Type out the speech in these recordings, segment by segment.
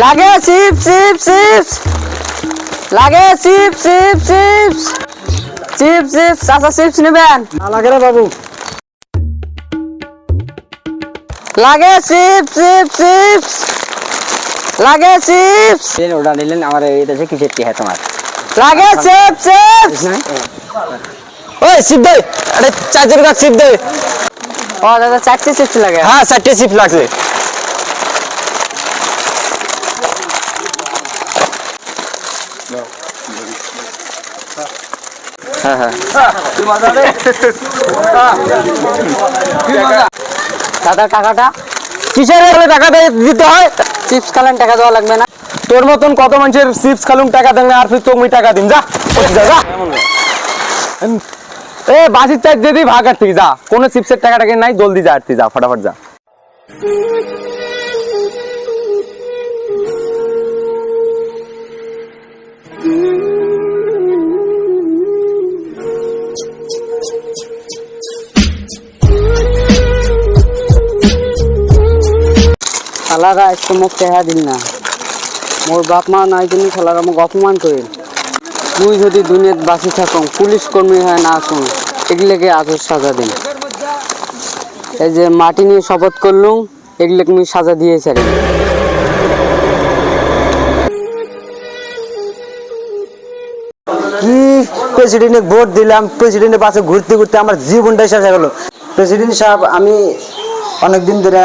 লাগে chips chips chips লাগে chips chips chips chips chips চাচা চিপস নেবেন? লাগে রে বাবু। লাগে চিপস চিপস চিপস লাগে চিপস। ওটা নিলেন আমার এটা কিসের কি হ্যাঁ তোমার লাগে চিপস চিপস। ওই চিপ দে, আরে 4 জিবি का চিপ দে। ও দাদা 4টে চিপস লাগে? হ্যাঁ 4টে চিপ লাগবে। হ্যাঁ হ্যাঁ দাদা টাকাটা কিসের হলে টাকা দিতে হয়? চিপস খালেন টাকা দেওয়া লাগবে না? তোর মতন কত মানুষের চিপস খালুম টাকা দেন আর ফির তুমি টাকা দিন যা যা। এ বাসির চাই দিদি ভাগ আর থেকে যা, কোনো চিপসের টাকা টাকা নাই, জলদি যা আর যা ফটাফট যা। শালারা একটু মুখ টেহা দিন না, মোর বাপ মা নাই তুমি শালারা মোক অপমান করে। তুই যদি দুনিয়াত বাঁচি থাকো পুলিশ কর্মী হয় না শুন এগুলোকে আজর সাজা দিন। এই যে মাটি নিয়ে শপথ করলুম এগুলোকে আমি সাজা দিয়ে ছাড়ি। কি প্রেসিডেন্টে ভোট দিলাম, প্রেসিডেন্টের পাশে ঘুরতে ঘুরতে আমার জীবনটাই শেষ হয়ে গেল। প্রেসিডেন্ট সাহেব, আমি অনেকদিন ধরে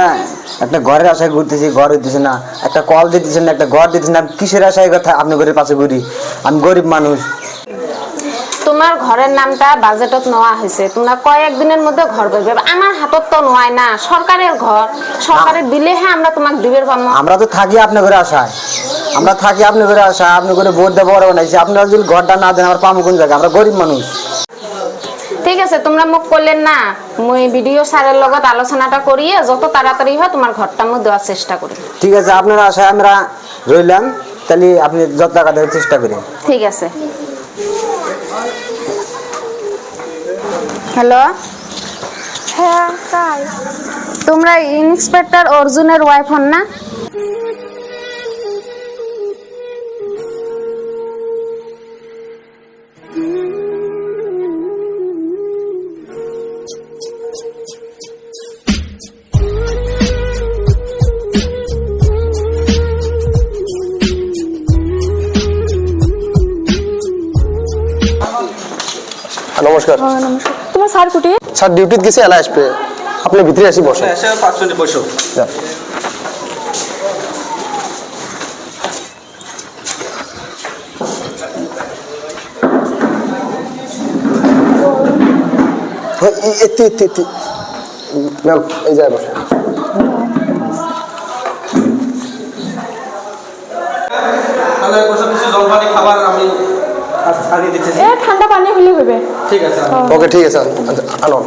একটা ঘরের আশায় ঘুরতেছি, ঘর হইতেছে না, একটা কল দিতেছেন না, একটা ঘর দিতেছেন না, কিসের আশায় কথা আপনি ঘরের পাশে ঘুরি? আমি গরিব মানুষ। তোমার ঘরের নামটা বাজেটত নেওয়া হয়েছে, তোমরা কয়েকদিনের মধ্যে ঘর পাবে। আমার হাতত তো নয় না, সরকারের ঘর, সরকারের দিলে হ্যাঁ আমরা তোমাকে দিবের পাবো। আমরা তো থাকি আপনার ঘরে আশায়, আমরা থাকি আপনার ঘরে আশায়, আপনি ঘরে ভোট দেবো বড় বানাইছি, আপনারা যদি ঘরটা না দেন আমার পাবো কোন জায়গায়? আমরা গরিব মানুষ। ঠিক আছে, তোমরা মুখ করলেন না, মুই ভিডিও স্যারের লগত আলোচনাটা করিয়ে যত তাড়াতাড়ি হয় তোমার ঘরটার মধ্যে দেওয়ার চেষ্টা করি। ঠিক আছে, আপনার আশায় আমরা রইলাম, তাহলে আপনি যত টাকা দেওয়ার চেষ্টা করেন। ঠিক আছে। হ্যালো, হ্যাঁ তাই। তোমরা ইন্সপেক্টর অর্জুনের ওয়াইফ হন না? নমস্কার। নমস্কার। তোমার স্যার কুটি? স্যার ডিউটিতে গেছে, এলা আসবে, আপনি ভিতরে আসি বসে। 5 মিনিট বসো। এই যায় বসে। এ ঠান্ডা পানি হলে হবে। ওকে ঠিক আছে, আনো।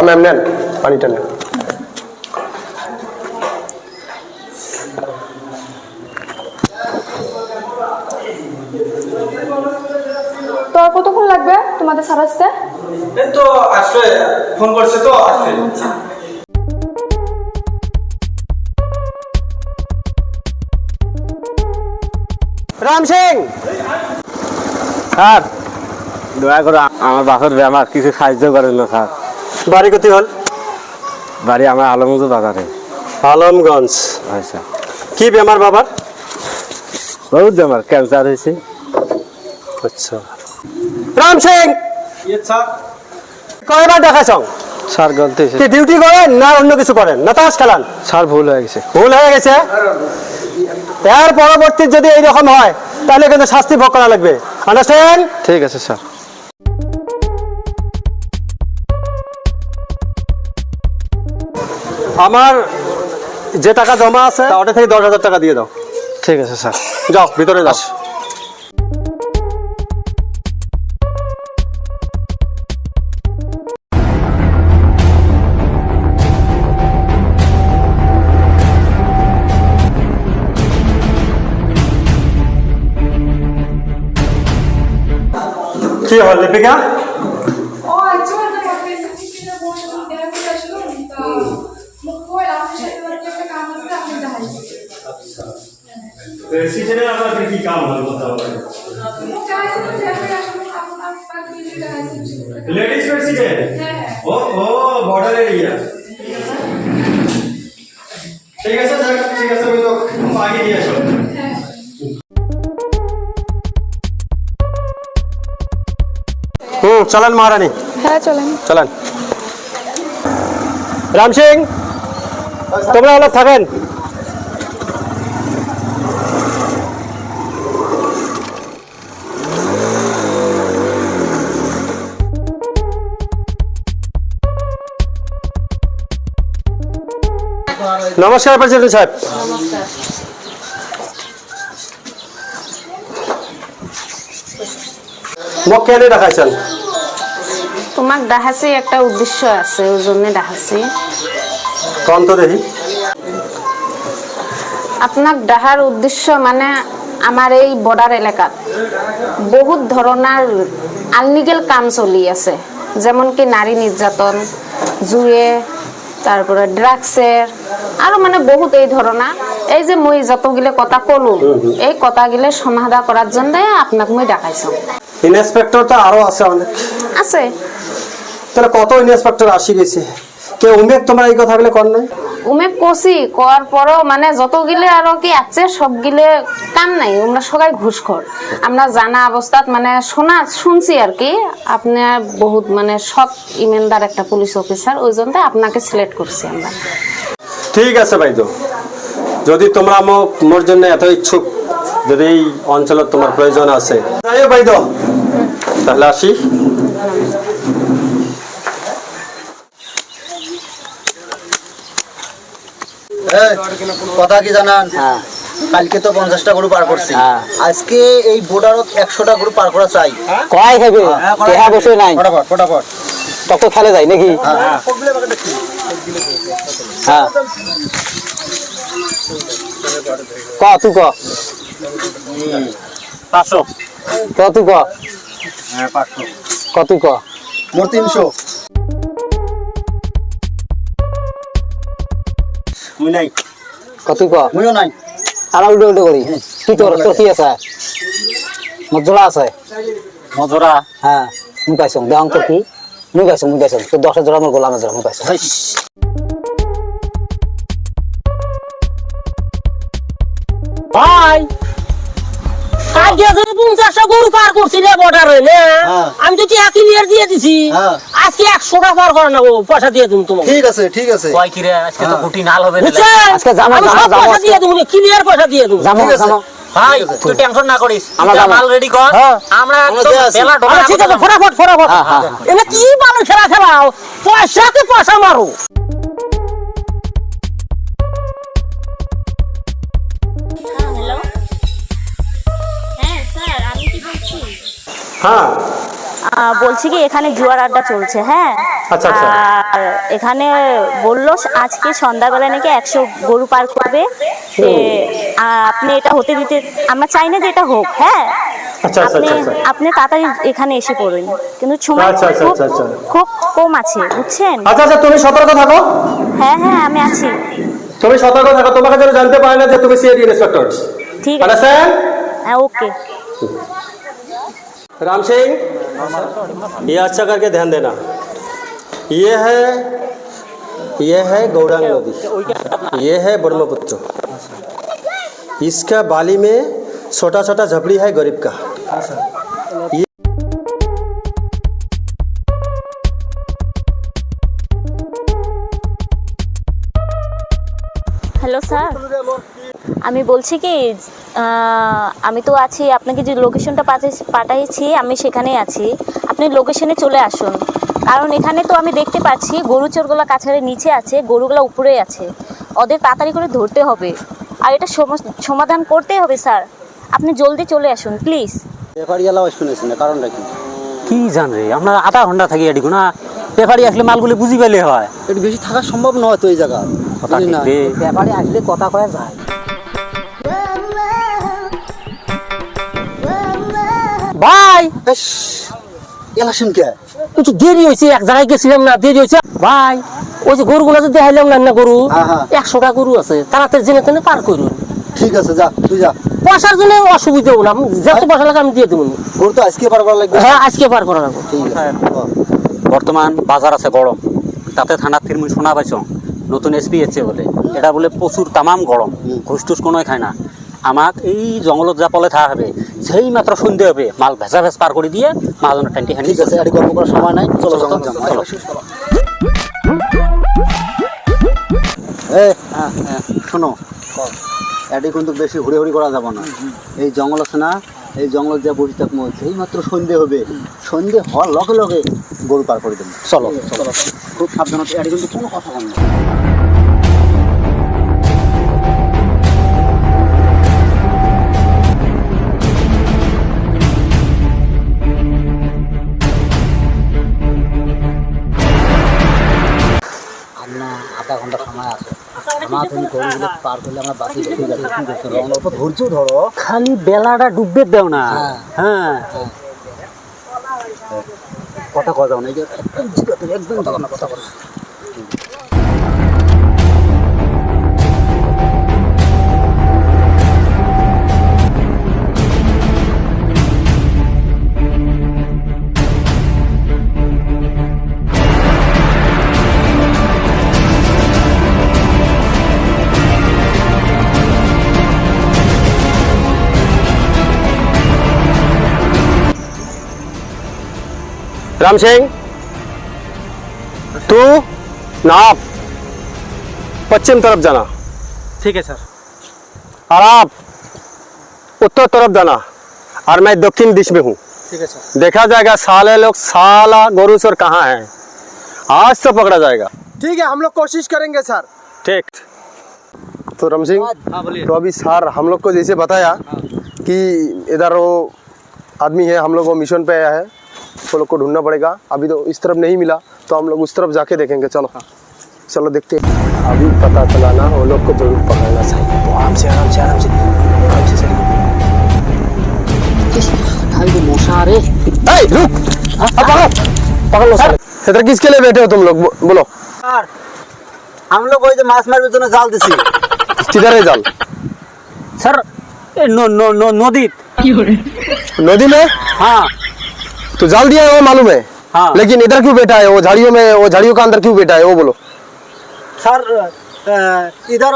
ম্যাম নেন পানিটা নেন। তো কতক্ষণ লাগবে তোমাদের স্যার আসতে? এই তো আসলে ফোন করছে তো আসছে। রাম সিং স্যার, দয়া করে আমার বাসের আমার কিছু সাহায্য করেন না স্যার। বাড়ি কোথায় হল? বাড়ি আমার আলমগঞ্জ বাজারে। আলমগঞ্জ, আচ্ছা। কি বেমার বাবার? বহুত বেমার, ক্যান্সার হয়েছে। আচ্ছা রাম সিং, কয়বার দেখাছ? স্যার গলতি হয়েছে। ডিউটি করেন না অন্য কিছু করেন না তাস খেলান? স্যার ভুল হয়ে গেছে। ভুল হয়ে গেছে, এর পরবর্তী যদি এইরকম হয় তাহলে কিন্তু শাস্তি ভোগ করা লাগবে, আন্ডারস্ট্যান্ড? ঠিক আছে স্যার। আমার যে টাকা জমা আছে ওটা থেকে 10,000 টাকা দিয়ে দাও। ঠিক আছে স্যার, যাও ভিতরে যাও। কি হল লিপিকা? ও একচুয়ালি না করতে সিস্টেমে বসে দেখা করে আসলো তা মুখ কই আপনি সাথে একটা কাম আছে আপনি দেখাইছি সিজনে আপনার কি কাম হল কথা বলেন? মুখ চাইছে তো দেখা আসলো আপনার পাখি দেখাইছি লেডিস প্রেসিডেন্ট। হ্যাঁ ও ও বর্ডার এরিয়া। ঠিক আছে স্যার, ঠিক আছে, আমি তো আগে দিয়ে আসো। হ্যাঁ চলেন মহারানী, হ্যাঁ চলেন চলেন। রাম সিং, তোমরা হলো থাকেন। নমস্কার প্রেসিডেন্ট সাহেব। মোক কেন দেখাইছেন? তোমাক দেখাছি একটা উদ্দেশ্য আছে, ওই জন্য দেখাছি। কন তো দেখি। আপনার দেখার উদ্দেশ্য মানে আমার এই বর্ডার এলাকাত বহুত ধরনের আনলিগেল কাম চলি আছে, যেমন কি নারী নির্যাতন, জুয়ে, তারপরে ড্রাগসের, আরো মানে বহুত এই ধরনের। এই যে মই যতগুলো কথা কলু, এই কথাগুলো সমাধান করার জন্য আপনাক মই দেখাইছো। ইন্সপেক্টর তো আরো আছে অনেক। আছে তাহলে কত ইন্সপেক্টর আসি গেছে, কেউ উমেক তোমরা এই কথাগুলো কর নাই? উমেক কষি করার পরও মানে যতগুলো আরো কি আছে সবগুলো কাম নাই, আমরা সবাই ঘুষখোর। আমরা জানা অবস্থাত মানে শুনছি আর কি, আপনার বহুত মানে সৎ ইমানদার একটা পুলিশ অফিসার, ওই জন্য আপনাকে সিলেক্ট করছি আমরা। ঠিক আছে ভাইদো, যদি তোমরা মোর জন্য এত ইচ্ছুক, যদি এই অঞ্চলত তোমার প্রয়োজন আছে, যাইও ভাইদো, তাহলে আসি। কথা কি জানান, কালকে তো 50টা গরু পার করছি, আজকে এই বর্ডারত 100টা গরু পার করা চাই। কয় হবে তেহা বসে নাই ফটাফট ফটাফট। তত খেলে যায় নাকি? হ্যাঁ ক তুই ক 500। ক তুই ক হ্যাঁ 500। ক তুই ক মোট 300। মুই নাই। ক তুই ক মুইও নাই। আর উল্টো উল্টো করি কি তোর তোর কি আছে? মজলা আছে মজরা। হ্যাঁ মুই পাইছো দেওয়াং তোর কি? মুই পাইছো তোর 10 জোড়া আমার গোলামের জোড়া মুই পাইছো। ভাই কালকে যদি 50টা গরু পার করছি রে বর্ডারে নে, আমি তো টিয়া ক্লিয়ার দিয়ে দিছি, আজকে 100টা পার করে নেবো, পয়সা দিয়ে দিন তোমাকে। ঠিক আছে ঠিক আছে। কয় কি রে আজকে তো গুটি নাল হবে না, আজকে জামা আমি সব পয়সা দিয়ে দেবো, ক্লিয়ার পয়সা দিয়ে দেবো। জামা জামা ভাই তুই টেনশন না করিস, আমার তুই জামা। মাল রেডি কর, আমরা একদম বেলা ঢোকা। ঠিক আছে ফটাফট ফটাফট। এনে কি ভালো খেলা খেলাও, পয়সাতে পয়সা মারো। হ্যালো, হ্যাঁ স্যার আমি কি বলছি, হ্যাঁ বলছি কি এখানে জুয়ার আড্ডা চলছে। হ্যাঁ আচ্ছা, আচ্ছা। আর এখানে বললো আজকে সন্ধ্যাবেলা নাকি 100 গরু পার করবে, আপনি এটা হতে দিতে, আমরা চাই না যে এটা হোক। হ্যাঁ আচ্ছা আচ্ছা আচ্ছা। আপনি তাড়াতাড়ি এখানে এসে পড়ুন, কিন্তু সময় আচ্ছা, আচ্ছা, খুব আচ্ছা, আচ্ছা। খুব কম আছে বুঝছেন। আচ্ছা আচ্ছা, তুমি সতর্ক থাকো। হ্যাঁ হ্যাঁ আমি আছি। তুমি সতর্ক থাকো, তোমাকে যেন জানতে পারে না যে তুমি সিআইডি ইন্সপেক্টর। ঠিক আছে আন্ডারস্ট্যান্ড? হ্যাঁ ওকে। राम सिंह, ये अच्छा करके ध्यान देना। ये है गौरांग नदी, ये है ब्रह्मपुत्र। इसका बाली में छोटा छोटा झपड़ी है गरीब का। হ্যালো স্যার, আমি বলছি কি আমি তো আছি, আপনাকে যে লোকেশনটা পাঠাইছি আমি সেখানেই আছি, আপনি লোকেশনে চলে আসুন। কারণ এখানে তো আমি দেখতে পাচ্ছি গরু চোরগুলো কাছাড়ের নিচে আছে, গরুগুলো উপরে আছে, ওদের তাড়াতাড়ি করে ধরতে হবে আর এটা সমাধান করতেই হবে স্যার। আপনি জলদি চলে আসুন প্লিজ। ব্যাপারী এলাও শুনেছি না, কারণটা কি? কি জান রে, আমরা আধা ঘন্টা থাকি এদিকে না, পেপারি আসলে মালগুলি বুঝি পেলে হয়। একটু বেশি থাকা সম্ভব নয় তো এই জায়গা। পেপারি আসলে কথা কয়া যায়। ভাই ইলেকশন কে একটু দেরি হয়েছে, এক জায়গায় গেছিলাম না, দেরি হয়েছে ভাই। ওই যে গরুগুলো যে দেখাইলাম না গরু, হ্যাঁ, হ্যাঁ। 100টা গরু আছে, তাড়াতাড়ি জেনে তেনে পার করুন। ঠিক আছে, যা তুই যা। পয়সার জন্য অসুবিধা হলো, আমি যত পয়সা লাগে আমি দিয়ে দেবো। ওর তো আজকে পার করা লাগবে। হ্যাঁ, আজকে পার করা লাগবে। ঠিক আছে। বর্তমান বাজার আছে গরম, তাতে থানার থেকে মুই শোনা পাইছ নতুন এসপি এসছে বলে, এটা বলে প্রচুর তামাম গরম, ঘুষ টুস কোনোই খায় না। আমাক এই জঙ্গলত যা পলে থাকা হবে, সেই মাত্র সন্ধে হবে মাল ভেজা ভেজ পার করে দিয়ে মাহাজনের টাইনটি হানি। ঠিক আছে, এটি গল্প করার সময় নাই, চলো জঙ্গল যাও। চলো। শোনো, এটি কিন্তু বেশি হুড়ি হুড়ি করা যাবে না। এই জঙ্গল আছে না, এই জঙ্গল যা বসে থাকবো, সেই মাত্র সন্ধে হবে, সন্ধে হওয়ার লগে লগে গরু পার করে দেবো। চলো চলো, খুব সাবধানতা, এটি কিন্তু কোনো কথা বলবে না। আধা ঘন্টা সময় আছে, আমার তুমি গরুগুলো পার করলে আমরা বাকি। ঠিক আছে, ঠিক আছে, অল্প ধৈর্য ধরো। খালি বেলাটা ডুববে দেও না। হ্যাঁ, কথা কথা না, একদম জিজ্ঞাসা, একদম তখন কথা বলো। राम सिंह, तू नाप पश्चिम तरफ जाना। ठीक है सर। और आप उत्तर तरफ जाना, और मैं दक्षिण दिश में हूँ। ठीक है सर। देखा जाएगा साले लोग साला गोरुसर कहाँ है, आज तो पकड़ा जाएगा। ठीक है, हम लोग कोशिश करेंगे सर। ठीक। तो राम सिंह, हाँ बोलिए। तो अभी सर हम लोग को जैसे बताया कि इधर वो आदमी है, हम लोग वो मिशन पे आया है, वो लोग को ढूंढना पड़ेगा। अभी तो इस तरफ नहीं मिला, तो हम लोग उस तरफ जाके देखेंगे। चलो चलो देखते हैं। अभी पता चला ना, वो लोग को जरूर पकड़ना चाहिए। तो आराम से आराम से आराम से आराम से चलिए। মশারে ए, रुक, पकड़ो पकड़ लो साले। इधर किसके लिए बैठे हो तुम लोग, बोलो। আর हम लोग ওই যে মাছ মারবার জন্য জাল দিছি। किधर है जाल? স্যার নদীত। नदी में? हाँ तो जाल दिया है वो मालूम है, हाँ। लेकिन इधर क्यों बैठा है वो झाड़ियों में, वो झाड़ियों का अंदर क्यों बैठा है वो बोलो। सर इधर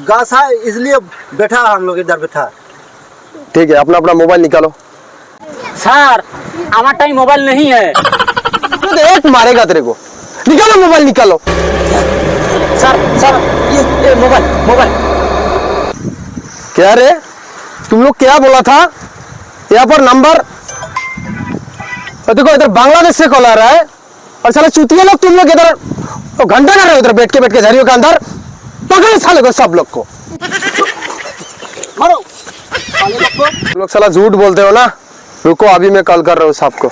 घास है, इसलिए बैठा हम लोग इधर बैठा। ठीक है, अपना अपना मोबाइल निकालो। স্যার আমার টাইম মোবাইল नहीं है। तो एक मारेगा तेरे को, निकालो मोबाइल निकालो। सर सर ये मोबाइल मोबाइल। क्या रे, तुम लोग क्या बोला था? यहाँ पर नंबर, और देखो इधर बांग्लादेश से कॉल आ रहा है, और साले चूतिया लोग तुम लोग इधर घंटा कर रहे हो, इधर बैठ के झाड़ियों के अंदर। पकड़ो साले को, सब लोग को मारो। तुम लोग साला झूठ बोलते हो ना। रुको, अभी मैं कॉल कर रहा हूँ सबको।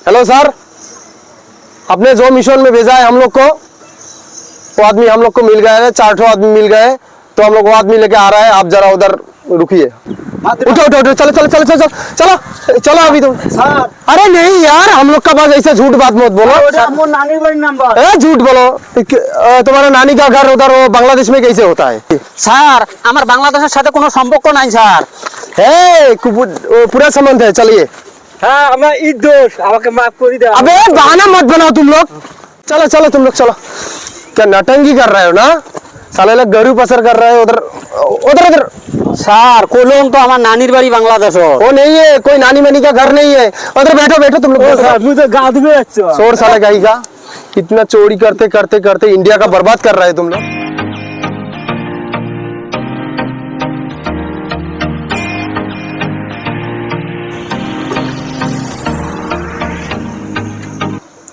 हेलो सर, आपने जो मिशन में भेजा है हम लोग को, वो आदमी हम लोग को मिल गया है, 4 आदमी मिल गए, तो हम लोग वो आदमी लेके आ रहा है। आप जरा उधर रुकिए। उठो उठो उठो, चलो चलो चलो चलो चलो चलो अभी तुम। अरे नहीं यार, हम लोग का पास ऐसे झूठ बात मत बोलो। नानी का नंबर। झूठ बोलो, तुम्हारा नानी का घर उधर वो बांग्लादेश में कैसे होता है? স্যার আমার বাংলাদেশের সাথে কোনো সম্পর্ক নাই স্যার। पूरा संबंध है। चलिए। हाँ, हमारा ईद दोष, आपके माफ कर दे। अबे बहाना मत बनाओ तुम लोग। चलो चलो तुम लोग चलो। क्या नटंगी कर रहे हो ना, साले लोग गरू पसर कर रहे हो उधर उधर उधर। স্যার কলম তো আমার নানির বাড়ি বাংলাদেশ। वो नहीं है, कोई नानी मनी का घर नहीं है। उधर बैठो बैठो तुम लोग। मुझे गाद में अच्छा। शोर साले गाई का, इतना चोरी करते करते करते इंडिया का बर्बाद कर रहे हो तुम लोग।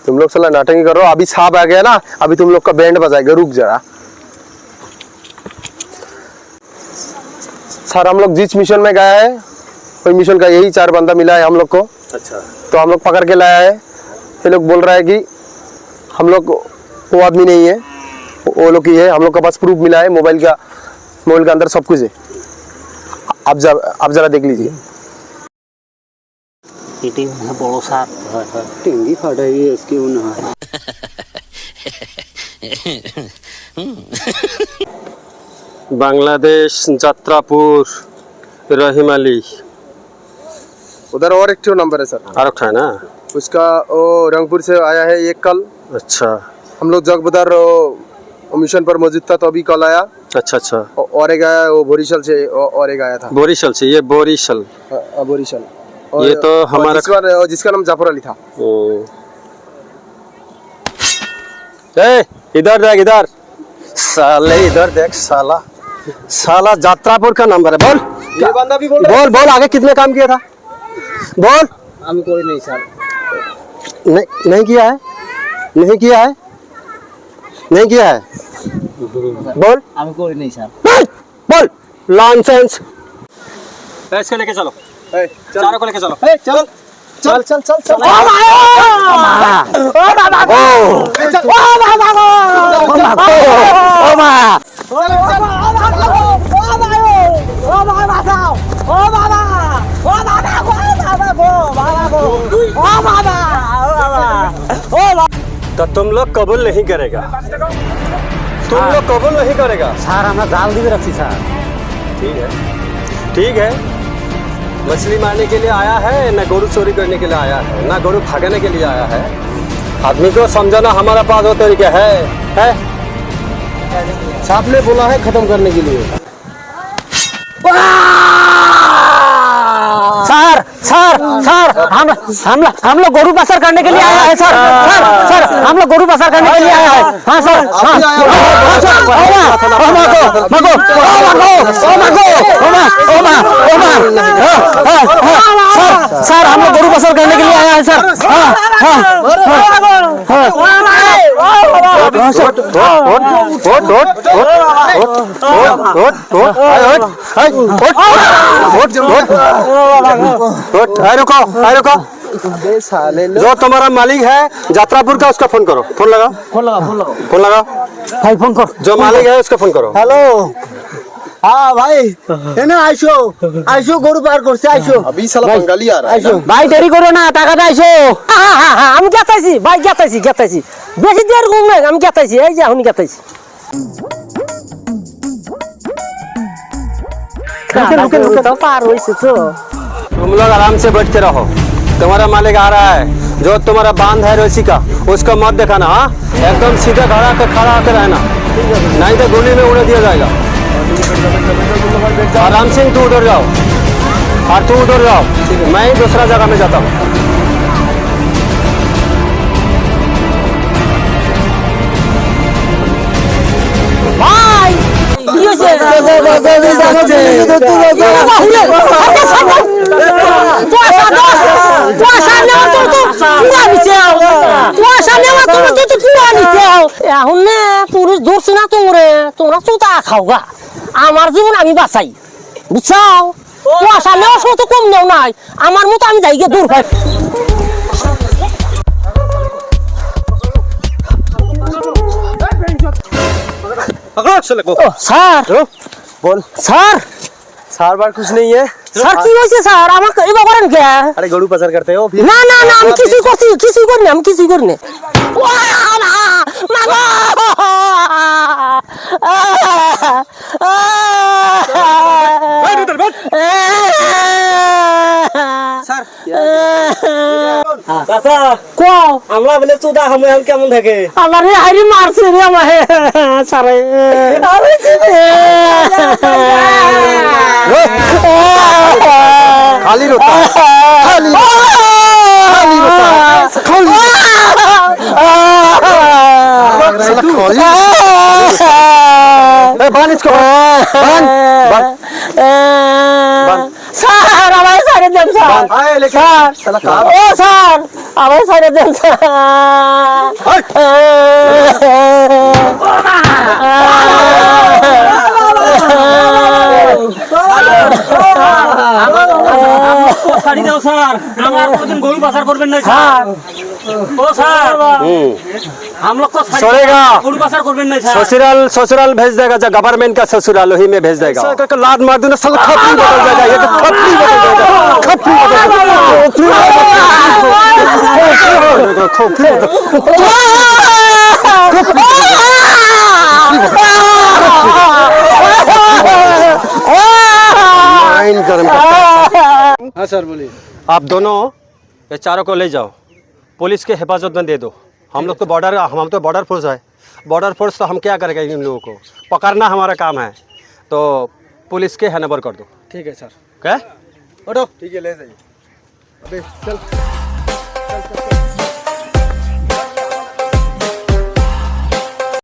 तुम लोग साला नाटक कर रहे हो। अभी सांप आ गया ना, अभी तुम लोग का बैंड बजाएगा। रुक जरा। सर हम लोग जिस मिशन में गया है, वही मिशन का यही 4 बंदा मिला है हम लोग को। अच्छा, तो हम लोग पकड़ के लाया है। ये लोग बोल रहा है कि हम लोग वो आदमी नहीं है, वो लोग ही है। हम लोग के पास प्रूफ मिला है, मोबाइल के अंदर सब कुछ है। आप जरा देख लीजिए। এটি বড় স্যার। টেঙ্গি ফাটাই আজকে মনে হয়। बांग्लादेश जात्रापुर रहीम अली उधर और एक नंबर है सर, आरख है ना? उसका वो रंगपुर से आया है एक कल। अच्छा हम लोग जगबदार मिशन पर मौजूद था तो अभी कल आया। अच्छा अच्छा। और एक आया वो बोरीशल से, और एक आया था बोरीशल से। ये बोरीशल बोरीशल। ये तो हमारा जिसका नाम जाफर अली था। इधर देख, इधर साले, इधर देख साला, साला जात्रापुर का नंबर है। बोल ये बंदा भी बोल बोल बोल, आगे कितने काम किया था? बोल। हम कोई नहीं सर, नहीं किया है, नहीं किया है, नहीं किया है। बोल। हम कोई नहीं सर। बोल नॉनसेंस। इसको लेके चलो, चारों को लेके चलो। चल चल चल चल चल। तो तुम लोग कबूल नहीं करेगा, तुम लोग कबूल नहीं करेगा। স্যার আমরা জাল দিবে রাখছি স্যার। ठीक है, ठीक है। मछली मारने के लिए आया है ना गोरू चोरी करने के लिए आया है, ना गोरू भागने के लिए आया है। आदमी को समझाना हमारा पास वो तरीका है? साहब ने बोला है खत्म करने के लिए। सर सर सर हम लोग गोरू पासर करने के लिए आया है सर। सर सर हम लोग गोरू पासर करने के लिए आया है। हाँ सर, हाँ सर हम लोग गोरू पासर करने के लिए आया है सर। रुको, जो तुम्हारा मालिक है जात्रापुर का, उसका फोन करो। फोन लगाओ, फोन लगाओ, फोन लगाओ भाई फोन कर। जो मालिक है उसका फोन करो। हेलो, हाँ भाई, है ना? आइसो आइसो গরু পার করছে, আইসো। अभी साला बंगाली आ रहा है ना। ভাই দেরি করো না, টাকাটা আইসো। আমি গেতাইছি ভাই, গেতাইছি বেশি দেরি করব না, আমি গেতাইছি, এই যে এখনই গেতাইছি। লুকে তো পার হইছে তো। तुम लोग आराम से बैठ के रहो, तुम्हारा मालिक आ रहा है। जो तुम्हारा बांध है रस्सी का, उसको मत दिखाना। हाँ, एकदम सीधा खड़ा होकर रहना, नहीं तो गोली में उड़ा दिया जाएगा। आराम से तू उधर जाओ और तू उधर जाओ, मैं ही दूसरा जगह में जाता हूँ। ভাই কি হইছে? পুরুষ ধরছি না তোমরা চুতা খাও গা, আমার জীবন আমি বাঁচাই, বুঝছাও? কুয়াশা নেওয়ার সময় তো কম নেও নাই, আমার মতো আমি যাই গিয়ে দূর পাই। স্যার बोल। স্যার सार बार कुछ नहीं है। স্যার কি হয়েছে স্যার? আমাকে এবার করেন কে? अरे गड़ू पसर करते हो फिर? না না না, আমি কিছুই করি না, আমি কিছুই করি না। আমরা বলে চুদা হামে কেমন থাকে? আল্লাহ রে, হাইরে মারছে রে আমাকে সারে। खाली रोता है, खाली रोता है, खाली बांध इसको, স্যার আমায় সারে দেন স্যার। স্যার ও স্যার আমায় সারে দেন স্যার। ছাড়ি দাও স্যার, আমার কোনদিন গরু পাচার করবেন না স্যার। ও স্যার हम लोग को चलेगा। गुरु पासर करबेन नहीं सर ससुराल ससुराल भेज देगा जो गवर्नमेंट का ससुराल वही में भेज देगा लाद मार दूंगा सब खपली बदल जाएगा ये तो खपली बदल जाएगा खपली बदल हाँ सर बोलिए। आप दोनों ये चारों को ले जाओ पुलिस के हिफाजत में दे दो हम लोग तो बॉर्डर हम तो बॉर्डर फोर्स है बॉर्डर फोर्स तो हम क्या करेंगे इन लोगों को पकड़ना हमारा काम है तो पुलिस के हैंडओवर कर दो ठीक है सर। क्या उठो ठीक है ले जाइए। अबे चल चल चल चल।